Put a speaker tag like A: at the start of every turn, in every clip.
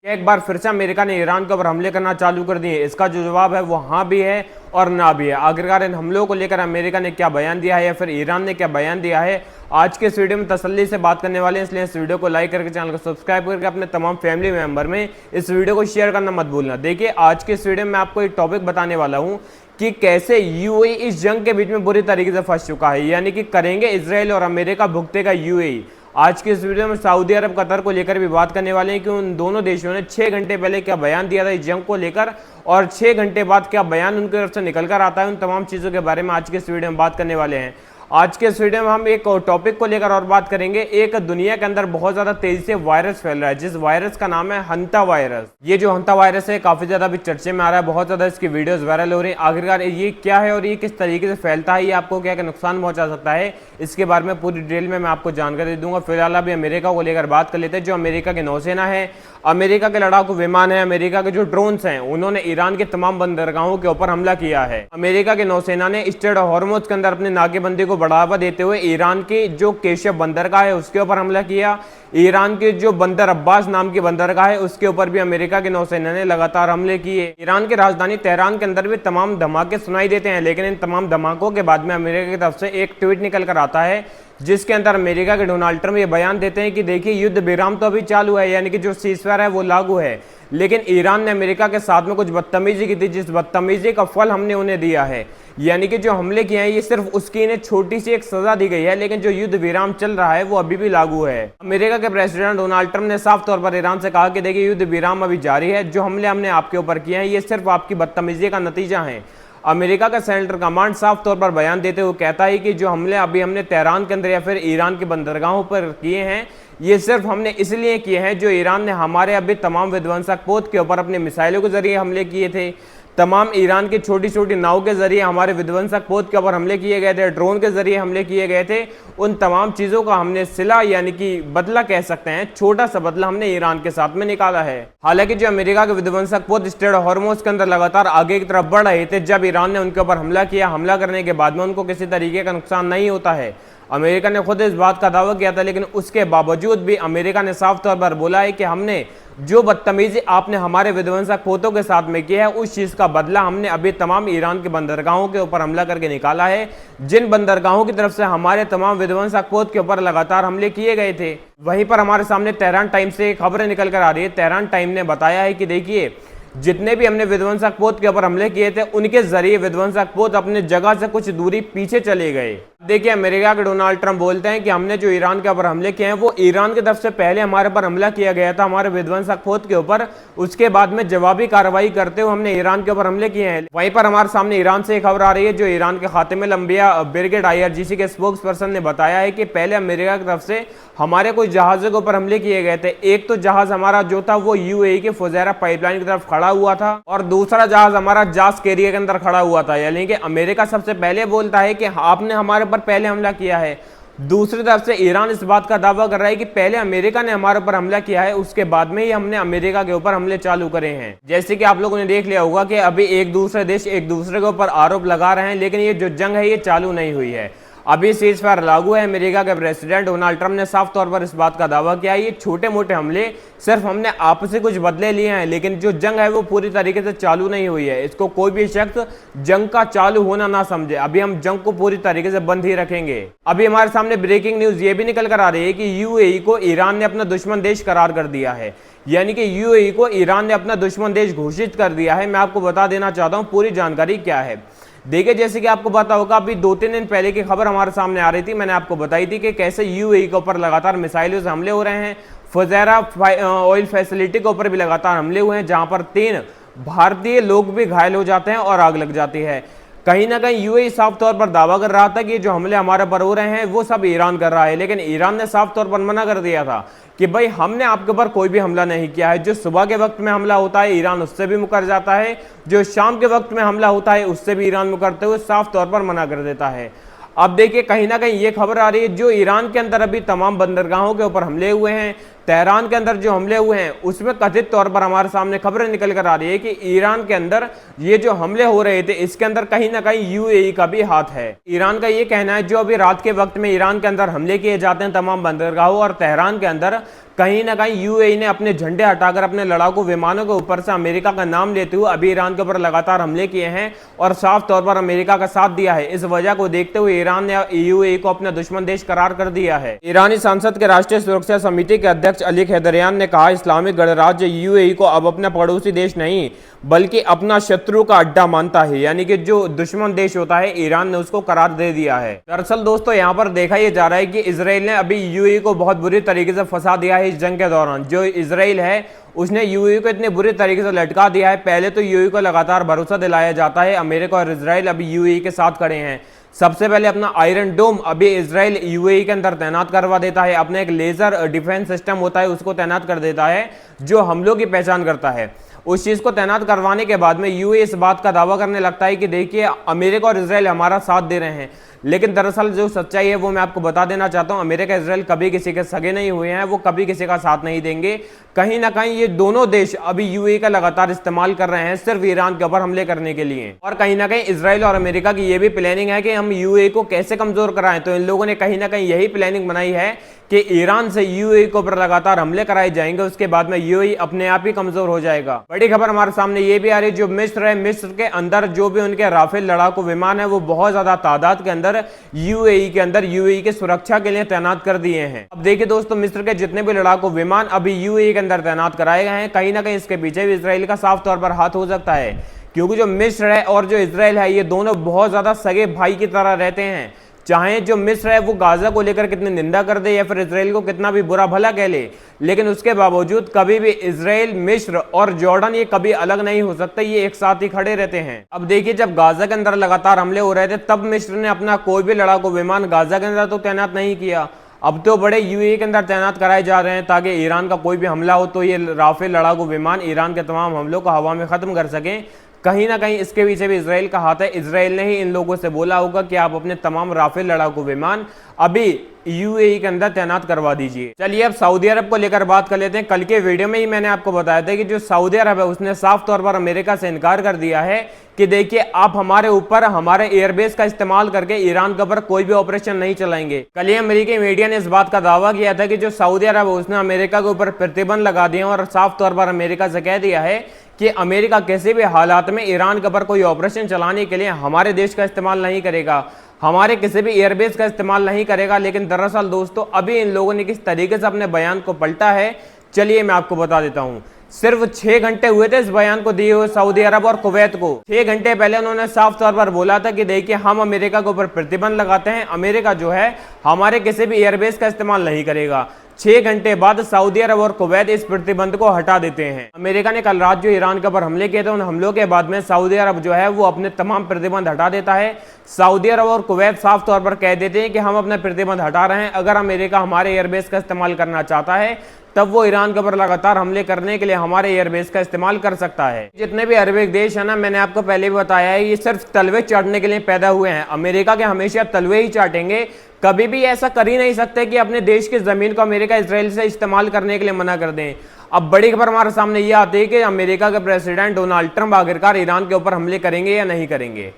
A: एक बार फिर से अमेरिका ने ईरान के ऊपर हमले करना चालू कर दिए। इसका जो जवाब है वो हाँ भी है और ना भी है। आखिरकार इन हमलों को लेकर अमेरिका ने क्या बयान दिया है या फिर ईरान ने क्या बयान दिया है, आज के इस वीडियो में तसल्ली से बात करने वाले हैं। इसलिए इस वीडियो को लाइक करके चैनल को सब्सक्राइब करके अपने तमाम फैमिली मेंबर में इस वीडियो को शेयर करना मत भूलना। देखिए, आज के इस वीडियो में आपको एक टॉपिक बताने वाला हूँ कि कैसे यूएई इस जंग के बीच में बुरी तरीके से फंस चुका है, यानी कि करेंगे इसराइल और अमेरिका, भुगतेगा यूएई। आज के इस वीडियो में सऊदी अरब, कतर को लेकर भी बात करने वाले हैं कि उन दोनों देशों ने 6 घंटे पहले क्या बयान दिया था इस जंग को लेकर और 6 घंटे बाद क्या बयान उनकी तरफ से निकल कर आता है। उन तमाम चीज़ों के बारे में आज के इस वीडियो में बात करने वाले हैं। आज के इस वीडियो में हम एक टॉपिक को लेकर और बात करेंगे। एक दुनिया के अंदर बहुत ज्यादा तेजी से वायरस फैल रहा है, जिस वायरस का नाम है हंता वायरस। ये जो हंता वायरस है काफी ज्यादा अभी चर्चे में आ रहा है, बहुत ज्यादा इसकी वीडियोस वायरल हो रही है। आखिरकार ये क्या है और ये किस तरीके से फैलता है, ये आपको क्या क्या नुकसान पहुंचा सकता है, इसके बारे में पूरी डिटेल में मैं आपको जानकारी दूंगा। फिलहाल अभी अमेरिका को लेकर बात कर लेते हैं। जो अमेरिका की नौसेना है, अमेरिका के लड़ाकू विमान है, अमेरिका के जो ड्रोन्स हैं, उन्होंने ईरान के तमाम बंदरगाहों के ऊपर हमला किया है। अमेरिका की नौसेना ने स्ट्रेट ऑफ हॉर्मुज के अंदर अपनी नाकेबंदी को बढ़ावा देते हुए ईरान की जो केशव बंदरगाह है उसके ऊपर हमला किया। ईरान के जो बंदर अब्बास नाम की बंदरगाह है उसके ऊपर भी अमेरिका की नौसेना ने लगातार हमले किए। ईरान की राजधानी तेहरान के अंदर भी तमाम धमाके सुनाई देते हैं, लेकिन इन तमाम धमाकों के बाद में अमेरिका की तरफ से एक ट्वीट निकल कर आता है जिसके अंदर अमेरिका के डोनाल्ड ट्रंप ये बयान देते हैं कि देखिए, युद्ध विराम तो अभी चालू है, यानी कि जो सीजफायर है वो लागू है, लेकिन ईरान ने अमेरिका के साथ में कुछ बदतमीजी की थी, जिस बदतमीजी का फल हमने उन्हें दिया है। यानी कि जो हमले किए हैं ये सिर्फ उसकी इन्हें छोटी सी एक सजा दी गई है, लेकिन जो युद्ध विराम चल रहा है वो अभी भी लागू है। अमेरिका के प्रेसिडेंट डोनाल्ड ट्रंप ने साफ तौर पर ईरान से कहा कि देखिए, युद्ध विराम अभी जारी है, जो हमले हमने आपके ऊपर किए हैं ये सिर्फ आपकी बदतमीजी का नतीजा है। अमेरिका का सेंट्रल कमांड साफ तौर पर बयान देते हुए कहता है कि जो हमले अभी हमने तेहरान के अंदर या फिर ईरान के बंदरगाहों पर किए हैं ये सिर्फ हमने इसलिए किए हैं जो ईरान ने हमारे अभी तमाम विध्वंसक पोत के ऊपर अपने मिसाइलों के जरिए हमले किए थे, तमाम ईरान की छोटी छोटी नाव के जरिए हमारे विध्वंसक पोत के ऊपर हमले किए गए थे, ड्रोन के जरिए हमले किए गए थे। उन तमाम चीज़ों का हमने सिला यानी कि बदला कह सकते हैं, छोटा सा बदला हमने ईरान के साथ में निकाला है। हालांकि जो अमेरिका के विध्वंसक पोत स्ट्रेट ऑफ हॉर्मुज के अंदर लगातार आगे की तरफ बढ़ रहे थे, जब ईरान ने उनके ऊपर हमला किया, हमला करने के बाद में उनको किसी तरीके का नुकसान नहीं होता है। अमेरिका ने खुद इस बात का दावा किया था, लेकिन उसके बावजूद भी अमेरिका ने साफ तौर पर बोला है कि हमने जो बदतमीजी आपने हमारे विध्वंसक पोतों के साथ में किया है उस चीज का बदला हमने अभी तमाम ईरान के बंदरगाहों के ऊपर हमला करके निकाला है, जिन बंदरगाहों की तरफ से हमारे तमाम विध्वंसक पोत के ऊपर लगातार हमले किए गए थे। वहीं पर हमारे सामने तेहरान टाइम्स से खबरें निकल कर आ रही है। तेहरान टाइम ने बताया है कि देखिए, जितने भी हमने विध्वंसक पोत के ऊपर हमले किए थे उनके जरिए विध्वंसक पोत अपने जगह से कुछ दूरी पीछे चले गए। देखिए, अमेरिका के डोनाल्ड ट्रंप बोलते हैं कि हमने जो ईरान के ऊपर हमले किए हैं वो ईरान की तरफ से पहले हमारे पर हमला किया गया था हमारे विध्वंसक पोत के ऊपर, उसके बाद में जवाबी कार्रवाई करते हुए हमने ईरान के ऊपर हमले किए हैं। वहीं पर हमारे सामने ईरान से एक खबर आ रही है, जो ईरान के खातिमुल अंबिया ब्रिगेड IRGC के स्पोक्स पर्सन ने बताया है कि पहले अमेरिका की तरफ से हमारे कुछ जहाजों के ऊपर हमले किए गए थे। एक तो जहाज हमारा जो था वो UAE के फुजैरा पाइपलाइन की तरफ खड़ा हुआ था और दूसरा जहाज हमारा जास कैरियर के अंदर खड़ा हुआ था। यानी कि अमेरिका सबसे पहले बोलता है कि आपने हमारे ऊपर पहले हमला किया है। दूसरी तरफ से ईरान इस बात का दावा कर रहा है कि पहले अमेरिका ने हमारे ऊपर हमला किया है, उसके बाद में ही हमने अमेरिका के ऊपर हमले चालू करे हैं। जैसे कि आप लोगों ने देख लिया होगा कि अभी एक दूसरे देश एक दूसरे के ऊपर आरोप लगा रहे हैं, लेकिन ये जो जंग है ये चालू नहीं हुई है। अभी सीजफायर लागू है। अमेरिका के प्रेसिडेंट डोनाल्ड ट्रंप ने साफ तौर पर इस बात का दावा किया है ये छोटे मोटे हमले सिर्फ हमने आपसी कुछ बदले लिए हैं, लेकिन जो जंग है वो पूरी तरीके से चालू नहीं हुई है। इसको कोई भी शख्स जंग का चालू होना ना समझे। अभी हम जंग को पूरी तरीके से बंद ही रखेंगे। अभी हमारे सामने ब्रेकिंग न्यूज ये भी निकल कर आ रही है कि UAE को ईरान ने अपना दुश्मन देश करार कर दिया है, यानी कि UAE को ईरान ने अपना दुश्मन देश घोषित कर दिया है। मैं आपको बता देना चाहता हूं पूरी जानकारी क्या है। देखिए, जैसे कि आपको पता होगा अभी 2-3 दिन पहले की खबर हमारे सामने आ रही थी, मैंने आपको बताई थी कि कैसे UAE के ऊपर लगातार मिसाइलों से हमले हो रहे हैं। फुजैरा ऑयल फैसिलिटी के ऊपर भी लगातार हमले हुए हैं, जहां पर 3 भारतीय लोग भी घायल हो जाते हैं और आग लग जाती है। कहीं ना कहीं UAE साफ तौर पर दावा कर रहा था कि जो हमले हमारे पर हो रहे हैं वो सब ईरान कर रहा है, लेकिन ईरान ने साफ तौर पर मना कर दिया था कि भाई हमने आपके ऊपर कोई भी हमला नहीं किया है। जो सुबह के वक्त में हमला होता है ईरान उससे भी मुकर जाता है, जो शाम के वक्त में हमला होता है उससे भी ईरान मुकरते हुए साफ तौर पर मना कर देता है। अब देखिए, कहीं ना कहीं ये खबर आ रही है जो ईरान के अंदर अभी तमाम बंदरगाहों के ऊपर हमले हुए हैं, तेहरान के अंदर जो हमले हुए हैं उसमें कथित तौर पर हमारे सामने खबरें निकल कर आ रही है कि ईरान के अंदर ये जो हमले हो रहे थे इसके अंदर कहीं ना कहीं यूएई का भी हाथ है। ईरान का ये कहना है जो अभी रात के वक्त में ईरान के अंदर हमले किए जाते हैं तमाम बंदरगाहों और तेहरान के अंदर, कहीं ना कहीं यूएई ने अपने झंडे हटाकर अपने लड़ाकू विमानों के ऊपर से अमेरिका का नाम लेते हुए अभी ईरान के ऊपर लगातार हमले किए हैं और साफ तौर पर अमेरिका का साथ दिया है। इस वजह को देखते हुए ईरान ने यूएई को अपना दुश्मन देश करार कर दिया है। ईरानी संसद के राष्ट्रीय सुरक्षा समिति के अध्यक्ष अली खैदरियान ने कहा, इस्लामिक गणराज्य यूएई को अब अपना पड़ोसी देश नहीं बल्कि अपना शत्रु का अड्डा मानता है, यानी कि जो दुश्मन देश होता है ईरान ने उसको करार दे दिया है। दरअसल दोस्तों यहाँ पर देखा यह जा रहा है कि इजराइल ने अभी यूएई को बहुत बुरी तरीके से फंसा दिया है। इस जंग के दौरान जो इजराइल है उसने यूएई को इतने बुरे तरीके से लटका दिया है। पहले तो यूएई को लगातार भरोसा दिलाया जाता है, अमेरिका और इजराइल अभी यूएई के साथ खड़े हैं। सबसे पहले अपना आयरन डोम अभी इजराइल यूएई के अंदर तैनात करवा देता है, अपना एक लेजर डिफेंस सिस्टम होता है उसको तैनात कर देता है जो हमलों की पहचान करता है। उस चीज को तैनात करवाने के बाद में यूएई इस बात का दावा करने लगता है कि देखिए अमेरिका और इजराइल हमारा साथ दे रहे हैं, लेकिन दरअसल जो सच्चाई है वो मैं आपको बता देना चाहता हूं। अमेरिका इजराइल कभी किसी के सगे नहीं हुए हैं, वो कभी किसी का साथ नहीं देंगे। कहीं ना कहीं ये दोनों देश अभी यूएई का लगातार इस्तेमाल कर रहे हैं सिर्फ ईरान के ऊपर हमले करने के लिए। और कहीं ना कहीं इजराइल और अमेरिका की ये भी प्लानिंग है कि हम यूएई को कैसे कमजोर कराएं। तो इन लोगों ने कहीं ना कहीं यही प्लानिंग बनाई है कि ईरान से यूएई के ऊपर लगातार हमले कराए जाएंगे, उसके बाद में यूएई अपने आप ही कमजोर हो जाएगा। बड़ी खबर हमारे सामने ये भी आ रही है, जो मिस्र है, मिस्र के अंदर जो भी उनके राफेल लड़ाकू विमान है वो बहुत ज्यादा तादाद के अंदर यूएई के अंदर यूएई के सुरक्षा के लिए तैनात कर दिए हैं। अब देखिए दोस्तों, मिस्र के जितने भी लड़ाकू विमान अभी यूएई के अंदर तैनात कराए गए हैं, कहीं ना कहीं इसके पीछे भी इजराइल का साफ तौर पर हाथ हो सकता है, क्योंकि जो मिस्र है और जो इजराइल है ये दोनों बहुत ज्यादा सगे भाई की तरह रहते हैं। चाहे जो मिस्र है वो गाजा को लेकर कितनी निंदा कर दे या फिर इजराइल को कितना भी बुरा भला कह ले, लेकिन उसके बावजूद कभी भी इजराइल, मिस्र और जॉर्डन ये कभी अलग नहीं हो सकते, ये एक साथ ही खड़े रहते हैं। अब देखिए, जब गाजा के अंदर लगातार हमले हो रहे थे तब मिस्र ने अपना कोई भी लड़ाकू विमान गाजा के अंदर तो तैनात नहीं किया। अब तो बड़े यूएई के अंदर तैनात कराए जा रहे हैं ताकि ईरान का कोई भी हमला हो तो ये राफेल लड़ाकू विमान ईरान के तमाम हमलों को हवा में खत्म कर सकें। कहीं ना कहीं इसके पीछे भी इजराइल का हाथ है। इजराइल ने ही इन लोगों से बोला होगा कि आप अपने तमाम राफेल लड़ाकू विमान अभी यूएई के अंदर तैनात करवा दीजिए। चलिए अब सऊदी अरब को लेकर बात कर लेते हैं। कल के वीडियो में ही मैंने आपको बताया था कि जो सऊदी अरब है उसने साफ तौर पर अमेरिका से इनकार कर दिया है कि देखिए आप हमारे ऊपर हमारे एयरबेस का इस्तेमाल करके ईरान के ऊपर कोई भी ऑपरेशन नहीं चलाएंगे। कल ही अमेरिकी मीडिया ने इस बात का दावा किया था कि जो सऊदी अरब है उसने अमेरिका के ऊपर प्रतिबंध लगा दिए और साफ तौर पर अमेरिका से कह दिया है कि अमेरिका किसी भी हालात में ईरान के ऊपर कोई ऑपरेशन चलाने के लिए हमारे देश का इस्तेमाल नहीं करेगा, हमारे किसी भी एयरबेस का इस्तेमाल नहीं करेगा। लेकिन दरअसल दोस्तों अभी इन लोगों ने किस तरीके से अपने बयान को पलटा है, चलिए मैं आपको बता देता हूं। सिर्फ 6 घंटे हुए थे इस बयान को दिए हुए सऊदी अरब और कुवैत को। 6 घंटे पहले उन्होंने साफ तौर पर बोला था कि देखिए हम अमेरिका के ऊपर प्रतिबंध लगाते हैं, अमेरिका जो है हमारे किसी भी एयरबेस का इस्तेमाल नहीं करेगा। 6 घंटे बाद सऊदी अरब और कुवैत इस प्रतिबंध को हटा देते हैं। अमेरिका ने कल रात जो ईरान के ऊपर हमले किए थे उन हमलों के बाद में सऊदी अरब जो है वो अपने तमाम प्रतिबंध हटा देता है। सऊदी अरब और कुवैत साफ तौर पर कह देते हैं कि हम अपने प्रतिबंध हटा रहे हैं, अगर अमेरिका हमारे एयरबेस का इस्तेमाल करना चाहता है तब वो ईरान के ऊपर लगातार हमले करने के लिए हमारे एयरबेस का इस्तेमाल कर सकता है। जितने भी अरबिक देश है ना, मैंने आपको पहले भी बताया है, ये सिर्फ तलवे चाटने के लिए पैदा हुए हैं। अमेरिका के हमेशा तलवे ही चाटेंगे, कभी भी ऐसा कर ही नहीं सकते कि अपने देश की जमीन को अमेरिका इसराइल से इस्तेमाल करने के लिए मना कर दें। अब बड़ी खबर हमारे सामने ये आती है कि अमेरिका के प्रेसिडेंट डोनाल्ड ट्रंप आखिरकार ईरान के ऊपर हमले करेंगे या नहीं करेंगे।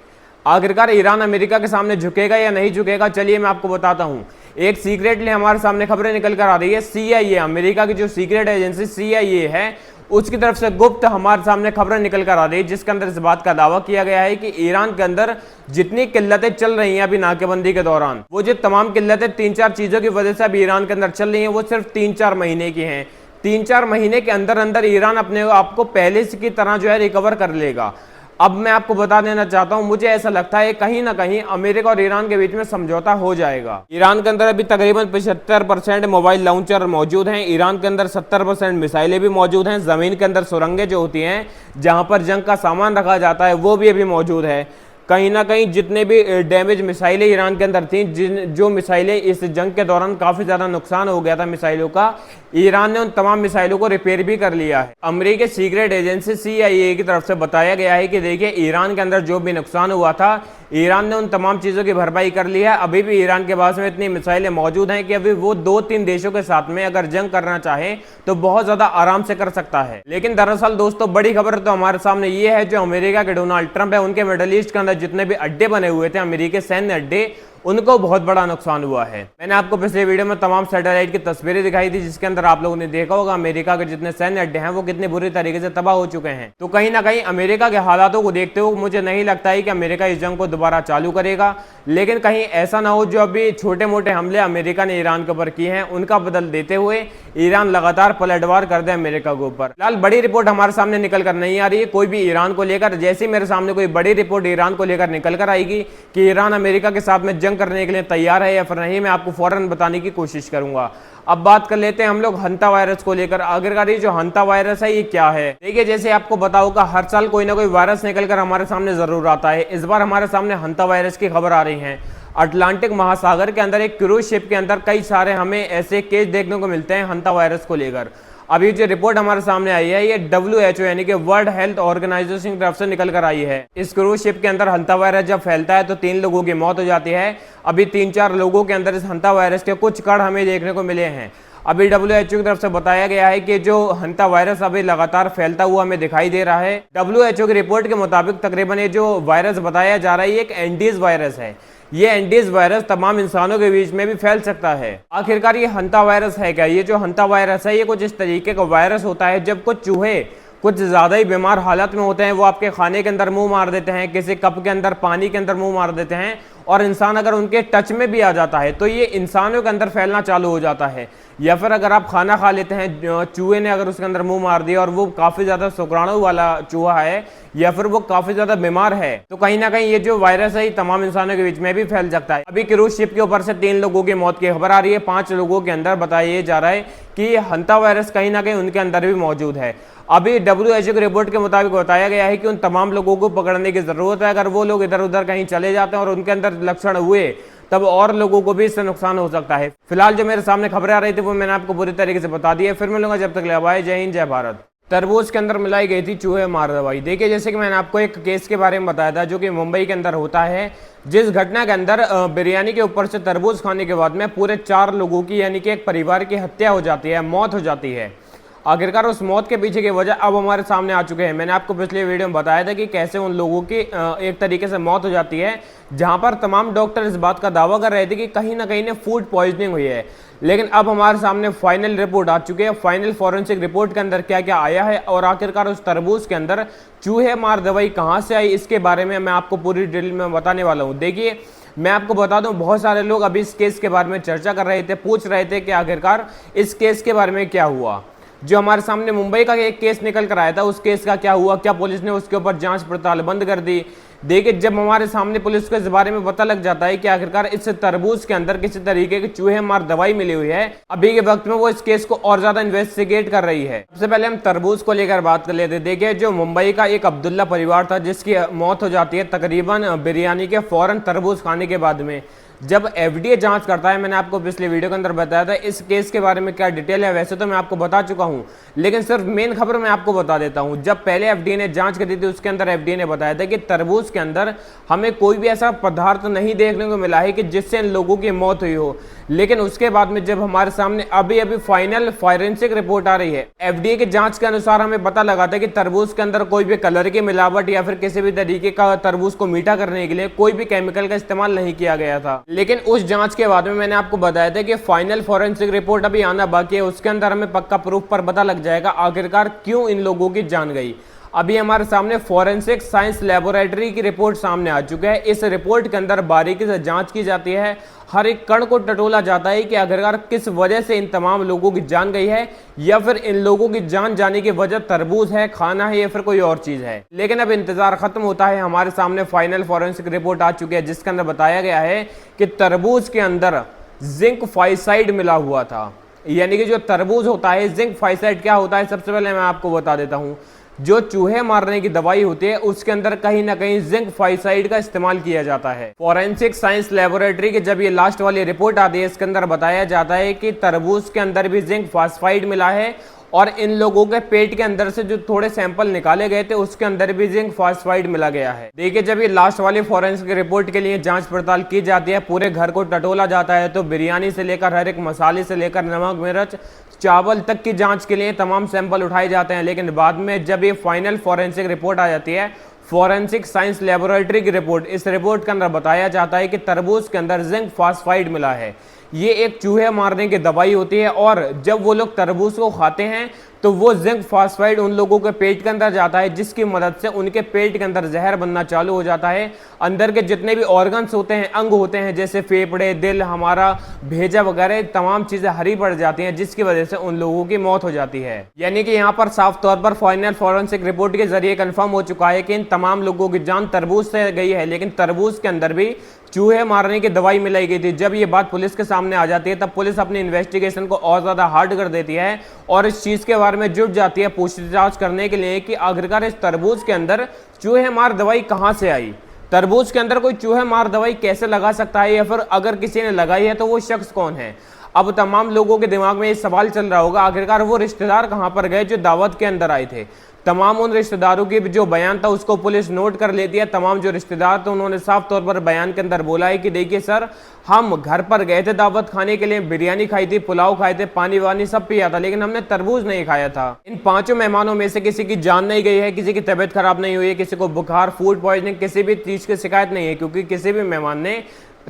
A: आखिरकार ईरान अमेरिका के सामने झुकेगा या नहीं झुकेगा, चलिए मैं आपको बताता हूं। एक सीक्रेटली हमारे सामने खबरें निकल कर आ रही है। सीआईए, अमेरिका की जो सीक्रेट एजेंसी सीआईए है, उसकी तरफ से गुप्त हमारे सामने खबरें निकल कर आ रही है, जिसके अंदर इस बात का दावा किया गया है कि ईरान के अंदर जितनी किल्लतें चल रही हैं अभी नाकेबंदी के दौरान, वो जो तमाम किल्लतें 3-4 चीजों की वजह से अभी ईरान के अंदर चल रही हैं, वो सिर्फ 3-4 महीने की हैं। 3-4 महीने के अंदर अंदर ईरान अपने आप को पहले की तरह जो है रिकवर कर लेगा। अब मैं आपको बता देना चाहता हूं, मुझे ऐसा लगता है कहीं ना कहीं अमेरिका और ईरान के बीच में समझौता हो जाएगा। ईरान के अंदर अभी तकरीबन 75% मोबाइल लॉन्चर मौजूद हैं। ईरान के अंदर 70% मिसाइलें भी मौजूद हैं। जमीन के अंदर सुरंगें जो होती हैं जहां पर जंग का सामान रखा जाता है वो भी अभी मौजूद है। कहीं ना कहीं जितने भी डैमेज मिसाइलें ईरान के अंदर थी, जो मिसाइलें इस जंग के दौरान काफी ज्यादा नुकसान हो गया था मिसाइलों का, ईरान ने उन तमाम मिसाइलों को रिपेयर भी कर लिया है। अमेरिकी सीक्रेट एजेंसी सीआईए की तरफ से बताया गया है कि देखिए ईरान के अंदर जो भी नुकसान हुआ था ईरान ने उन तमाम चीज़ों की भरपाई कर ली है। अभी भी ईरान के पास में इतनी मिसाइलें मौजूद हैं कि अभी वो 2-3 देशों के साथ में अगर जंग करना चाहे तो बहुत ज़्यादा आराम से कर सकता है। लेकिन दरअसल दोस्तों बड़ी खबर तो हमारे सामने ये है, जो अमेरिका के डोनाल्ड ट्रंप है, उनके मिडल ईस्ट के अंदर जितने भी अड्डे बने हुए थे, अमेरिकी सैन्य अड्डे, उनको बहुत बड़ा नुकसान हुआ है। मैंने आपको पिछले वीडियो में तमाम सैटेलाइट की तस्वीरें दिखाई थी, जिसके अंदर आप लोगों ने देखा होगा अमेरिका के जितने सैन्य अड्डे हैं वो कितने बुरी तरीके से तबाह हो चुके हैं। तो कहीं ना कहीं अमेरिका के हालातों को देखते हुए मुझे नहीं लगता है कि अमेरिका इस जंग को दोबारा चालू करेगा। लेकिन कहीं ऐसा ना हो जो अभी छोटे मोटे हमले अमेरिका ने ईरान के ऊपर किए हैं उनका बदल देते हुए ईरान लगातार पलटवार कर दे अमेरिका के ऊपर। फिलहाल बड़ी रिपोर्ट हमारे सामने निकल कर नहीं आ रही है कोई भी ईरान को लेकर। जैसे ही मेरे सामने कोई बड़ी रिपोर्ट ईरान को लेकर निकल कर आएगी कि ईरान अमेरिका के साथ में जंग करने के लिए तैयार है या फिर नहीं, मैं आपको फौरन बताने की कोशिश करूंगा। अब बात कर लेते हैं हम लोग हंता वायरस को लेकर। आखिरकार ये जो हंता वायरस है ये क्या है? देखिए, जैसे आपको पता होगा हर साल कोई ना कोई वायरस निकलकर हमारे सामने जरूर आता है। इस बार हमारे सामने हंता वायरस की खबर आ रही है। अटलांटिक महासागर के अंदर एक क्रूज शिप के अंदर कई सारे हमें ऐसे केस देखने को मिलते हैं हंता वायरस को लेकर। अभी जो रिपोर्ट हमारे सामने आई है ये WHO यानी कि वर्ल्ड हेल्थ ऑर्गेनाइजेशन की तरफ से निकल कर आई है। इस क्रूज शिप के अंदर हंता वायरस जब फैलता है तो 3 लोगों की मौत हो जाती है। अभी 3-4 लोगों के अंदर इस हंता वायरस के कुछ कण हमें देखने को मिले हैं। अभी WHO की तरफ से बताया गया है कि जो हंता वायरस अभी लगातार फैलता हुआ हमें दिखाई दे रहा है। WHO की रिपोर्ट के मुताबिक तकरीबन ये जो वायरस बताया जा रहा है ये एक एंडीज वायरस है। ये एंडीज वायरस तमाम इंसानों के बीच में भी फैल सकता है। आखिरकार ये हंता वायरस है क्या? ये जो हंता वायरस है ये कुछ इस तरीके का वायरस होता है जब कुछ चूहे कुछ ज्यादा ही बीमार हालत में होते हैं, वो आपके खाने के अंदर मुंह मार देते हैं, किसी कप के अंदर पानी के अंदर मुंह मार देते हैं और इंसान अगर उनके टच में भी आ जाता है तो ये इंसानों के अंदर फैलना चालू हो जाता है। या फिर अगर आप खाना खा लेते हैं, चूहे ने अगर उसके अंदर मुंह मार दिया और वो काफी ज्यादा शुक्राणु वाला चूहा है या फिर वो काफी ज्यादा बीमार है तो कहीं ना कहीं ये जो वायरस है तमाम इंसानों के बीच में भी फैल सकता है। अभी क्रूज शिप के ऊपर से 3 लोगों की मौत की खबर आ रही है। 5 लोगों के अंदर बताया जा रहा है कि हंता वायरस कहीं ना कहीं उनके अंदर भी मौजूद है। अभी WHO की रिपोर्ट के मुताबिक बताया गया है कि उन तमाम लोगों को पकड़ने की जरूरत है। अगर वो लोग इधर उधर कहीं चले जाते हैं और उनके अंदर लक्षण हुए तब और लोगों को भी इससे नुकसान हो सकता है। फिलहाल जो मेरे सामने खबरें आ रही थी वो मैंने आपको पूरी तरीके से बता दी है। फिर मिलूंगा, जब तक ले बाय, जय हिंद, जय भारत। तरबूज के अंदर मिलाई गई थी चूहे मार दवाई। देखिए, जैसे कि मैंने आपको एक केस के बारे में बताया था जो कि मुंबई के अंदर होता है, जिस घटना के अंदर बिरयानी के ऊपर से तरबूज खाने के बाद में पूरे 4 लोगों की यानी कि एक परिवार की हत्या हो जाती है, मौत हो जाती है। आखिरकार उस मौत के पीछे की वजह अब हमारे सामने आ चुके हैं। मैंने आपको पिछले वीडियो में बताया था कि कैसे उन लोगों की एक तरीके से मौत हो जाती है, जहां पर तमाम डॉक्टर इस बात का दावा कर रहे थे कि कहीं ना कहीं ने फूड पॉइजनिंग हुई है। लेकिन अब हमारे सामने फाइनल रिपोर्ट आ चुकी है। फाइनल फॉरेंसिक रिपोर्ट के अंदर क्या क्या आया है और आखिरकार उस तरबूज के अंदर चूहे मार दवाई कहां से आई, इसके बारे में मैं आपको पूरी डिटेल में बताने वाला हूं। देखिए, मैं आपको बता दूं, बहुत सारे लोग अभी इस केस के बारे में चर्चा कर रहे थे, पूछ रहे थे कि आखिरकार इस केस के बारे में क्या हुआ। जो हमारे सामने मुंबई का एक केस निकल कर आया था, उस केस का क्या हुआ, क्या पुलिस ने उसके ऊपर जांच पड़ताल बंद कर दी। देखिए, जब हमारे सामने पुलिस को इस बारे में पता लग जाता है कि आखिरकार इस तरबूज के अंदर किसी तरीके की चूहे मार दवाई मिली हुई है, अभी के वक्त में वो इस केस को और ज्यादा इन्वेस्टिगेट कर रही है। सबसे पहले हम तरबूज को लेकर बात कर लेते हैं। देखिए, जो मुंबई का एक अब्दुल्ला परिवार था जिसकी मौत हो जाती है तकरीबन बिरयानी के फौरन तरबूज खाने के बाद में। जब FDA जांच करता है, मैंने आपको पिछले वीडियो के अंदर बताया था इस केस के बारे में क्या डिटेल है, वैसे तो मैं आपको बता चुका हूं, लेकिन सिर्फ मेन खबर मैं आपको बता देता हूं। जब पहले FDA ने जांच करी थी उसके अंदर FDA ने बताया था कि तरबूज के अंदर हमें कोई भी ऐसा पदार्थ नहीं देखने को मिला है कि जिससे इन लोगों की मौत हुई हो। लेकिन उसके बाद में जब हमारे सामने अभी फाइनल फॉरेंसिक रिपोर्ट आ रही है, FDA की जांच के अनुसार हमें पता लगा था कि तरबूज के अंदर कोई भी कलर की मिलावट या फिर किसी भी तरीके का तरबूज को मीठा करने के लिए कोई भी केमिकल का इस्तेमाल नहीं किया गया था। लेकिन उस जांच के बाद में मैंने आपको बताया था कि फाइनल फॉरेंसिक रिपोर्ट अभी आना बाकी है, उसके अंदर हमें पक्का प्रूफ पर पता लग जाएगा आखिरकार क्यों इन लोगों की जान गई। अभी हमारे सामने फॉरेंसिक साइंस लैबोरेटरी की रिपोर्ट सामने आ चुकी है। इस रिपोर्ट के अंदर बारीकी से जांच की जाती है, हर एक कण को टटोला जाता है कि आखिरकार किस वजह से इन तमाम लोगों की जान गई है या फिर इन लोगों की जान जाने की वजह तरबूज है, खाना है या फिर कोई और चीज है। लेकिन अब इंतजार खत्म होता है, हमारे सामने फाइनल फॉरेंसिक रिपोर्ट आ चुकी है जिसके अंदर बताया गया है कि तरबूज के अंदर जिंक फाइसाइड मिला हुआ था। यानी कि जो तरबूज होता है, जिंक फाइसाइड क्या होता है, सबसे पहले मैं आपको बता देता हूं। जो चूहे मारने की दवाई होती है उसके अंदर कहीं ना कहीं जिंक फाइसाइड का इस्तेमाल किया जाता है। फॉरेंसिक साइंस लैबोरेटरी की जब ये लास्ट वाली रिपोर्ट आती है, इसके अंदर बताया जाता है कि तरबूज के अंदर भी जिंक फास्फाइड मिला है और इन लोगों के पेट के अंदर से जो थोड़े सैंपल निकाले गए थे उसके अंदर भी जिंक फॉस्फाइड मिला गया है। देखिए, जब ये लास्ट वाली फॉरेंसिक रिपोर्ट के लिए जांच पड़ताल की जाती है, पूरे घर को टटोला जाता है, तो बिरयानी से लेकर हर एक मसाले से लेकर नमक मिर्च चावल तक की जांच के लिए तमाम सैंपल उठाए जाते हैं। लेकिन बाद में जब ये फाइनल फॉरेंसिक रिपोर्ट आ जाती है, फॉरेंसिक साइंस लेबोरेटरी की रिपोर्ट, इस रिपोर्ट के अंदर बताया जाता है कि तरबूज के अंदर जिंक फॉस्फाइड मिला है। ये एक चूहे मारने की दवाई होती है और जब वो लोग तरबूज को खाते हैं तो वो जिंक फॉस्फाइड उन लोगों के पेट के अंदर जाता है, जिसकी मदद से उनके पेट के अंदर जहर बनना चालू हो जाता है। अंदर के जितने भी ऑर्गन्स होते हैं, अंग होते हैं, जैसे फेफड़े, दिल, हमारा भेजा वगैरह, तमाम चीजें हरी पड़ जाती हैं, जिसकी वजह से उन लोगों की मौत हो जाती है। यानी कि यहाँ पर साफ तौर पर फाइनल फॉरेंसिक रिपोर्ट के जरिए कंफर्म हो चुका है कि इन तमाम लोगों की जान तरबूज से गई है, लेकिन तरबूज के अंदर भी चूहे मारने की दवाई मिलाई गई थी। जब ये बात पुलिस के सामने आ जाती है, तब पुलिस अपनी इन्वेस्टिगेशन को और ज्यादा हार्ड कर देती है और इस चीज के बारे में जुट जाती है पूछताछ करने के लिए कि आखिरकार इस तरबूज के अंदर चूहे मार दवाई कहां से आई, तरबूज के अंदर कोई चूहे मार दवाई कैसे लगा सकता है, या फिर अगर किसी ने लगाई है तो वो शख्स कौन है। अब तमाम लोगों के दिमाग में ये सवाल चल रहा होगा, आखिरकार वो रिश्तेदार कहां पर गए जो दावत के अंदर आए थे। तमाम उन रिश्तेदारों की जो बयान था उसको पुलिस नोट कर लेती है। तमाम जो रिश्तेदार थे उन्होंने साफ तौर पर बयान के अंदर बोला है कि देखिए सर, हम घर पर गए थे दावत खाने के लिए, बिरयानी खाई थी, पुलाव खाए थे, पानी वानी सब पिया था, लेकिन हमने तरबूज नहीं खाया था। इन पांचों मेहमानों में से किसी की जान नहीं गई है, किसी की तबीयत खराब नहीं हुई है, किसी को बुखार, फूड पॉइजनिंग, किसी भी चीज की शिकायत नहीं है, क्योंकि किसी भी मेहमान ने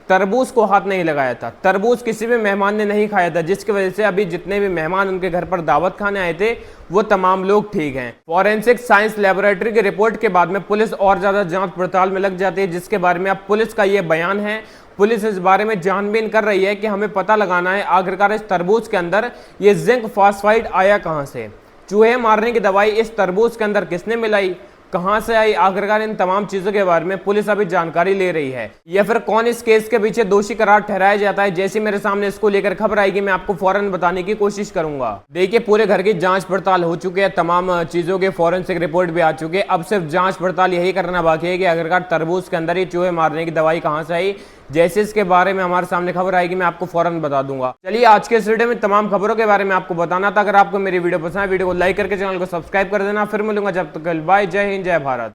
A: तरबूज को हाथ नहीं लगाया था, तरबूज किसी भी मेहमान ने नहीं खाया था, जिसकी वजह से अभी जितने भी मेहमान उनके घर पर दावत खाने आए थे वो तमाम लोग ठीक हैं। फॉरेंसिक साइंस लेबोरेटरी की रिपोर्ट के बाद में पुलिस और ज्यादा जांच पड़ताल में लग जाती है, जिसके बारे में अब पुलिस का ये बयान है। पुलिस इस बारे में जानबीन कर रही है कि हमें पता लगाना है आखिरकार इस तरबूज के अंदर ये जिंक फॉस्फाइड आया कहां से, चूहे मारने की दवाई इस तरबूज के अंदर किसने मिलाई, कहां से आई, आखिरकार इन तमाम चीजों के बारे में पुलिस अभी जानकारी ले रही है। या फिर कौन इस केस के पीछे दोषी करार ठहराया जाता है, जैसे मेरे सामने इसको लेकर खबर आएगी मैं आपको फौरन बताने की कोशिश करूंगा। देखिए, पूरे घर की जांच पड़ताल हो चुकी है, तमाम चीजों के फॉरेंसिक रिपोर्ट भी आ चुके हैं। अब सिर्फ जांच पड़ताल यही करना बाकी है कि आखिरकार तरबूज के अंदर ही चूहे मारने की दवाई कहां से आई। जैसे इसके बारे में हमारे सामने खबर आएगी मैं आपको फौरन बता दूंगा। चलिए, आज के इस वीडियो में तमाम खबरों के बारे में आपको बताना था। अगर आपको मेरी वीडियो पसंद है, वीडियो को लाइक करके चैनल को सब्सक्राइब कर देना। फिर मिलूंगा, जब तक बाय, जय हिंद, जय भारत।